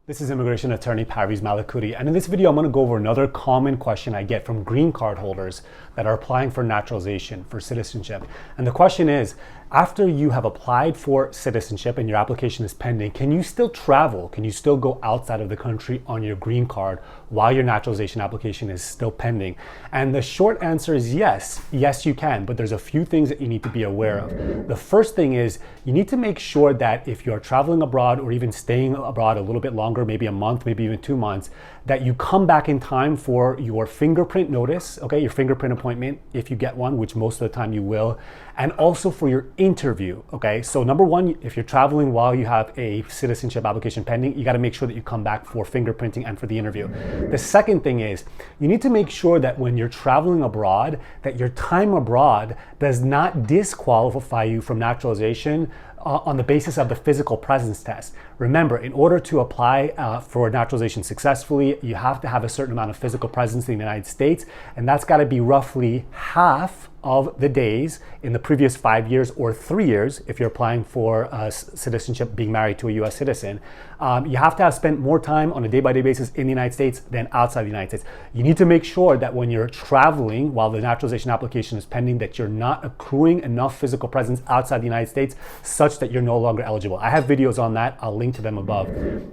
This is immigration attorney Parviz Malakouti, and in this video I'm going to go over another common question I get from green card holders that are applying for naturalization, for citizenship. And the question is, after you have applied for citizenship and your application is pending, can you still travel? Can you still go outside of the country on your green card while your naturalization application is still pending? And the short answer is yes. Yes, you can, but there's a few things that you need to be aware of. The first thing is you need to make sure that if you're traveling abroad or even staying abroad a little bit longer, maybe a month, maybe even 2 months, that you come back in time for your fingerprint notice, okay, your fingerprint appointment, if you get one, which most of the time you will, and also for your interview, okay? So number one, if you're traveling while you have a citizenship application pending, you gotta make sure that you come back for fingerprinting and for the interview. The second thing is, you need to make sure that when you're traveling abroad, that your time abroad does not disqualify you from naturalization on the basis of the physical presence test. Remember, in order to apply for naturalization successfully, you have to have a certain amount of physical presence in the United States, and that's gotta be roughly half of the days in the previous 5 years or 3 years if you're applying for citizenship, being married to a US citizen. You have to have spent more time on a day-by-day basis in the United States than outside the United States. You need to make sure that when you're traveling while the naturalization application is pending, that you're not accruing enough physical presence outside the United States such that you're no longer eligible. I have videos on that. I'll link to them above.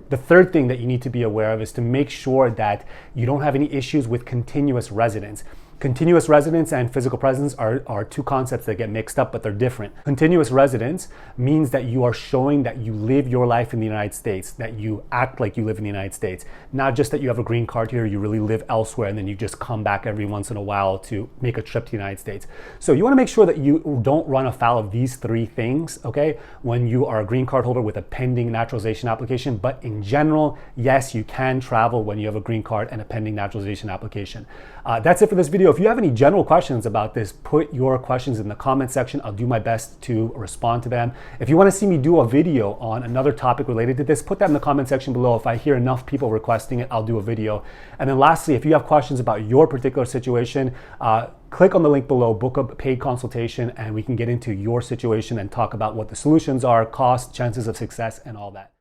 The third thing that you need to be aware of is to make sure that you don't have any issues with continuous residence. Continuous residence and physical presence are two concepts that get mixed up, but they're different. Continuous residence means that you are showing that you live your life in the United States, that you act like you live in the United States. Not just that you have a green card here, you really live elsewhere, and then you just come back every once in a while to make a trip to the United States. So you wanna make sure that you don't run afoul of these three things, okay, when you are a green card holder with a pending naturalization application. But in general, yes, you can travel when you have a green card and a pending naturalization application. That's it for this video. If you have any general questions about this, put your questions in the comment section. I'll do my best to respond to them. If you want to see me do a video on another topic related to this, put that in the comment section below. If I hear enough people requesting it, I'll do a video. And then lastly, if you have questions about your particular situation, click on the link below, book a paid consultation, and we can get into your situation and talk about what the solutions are, costs, chances of success, and all that.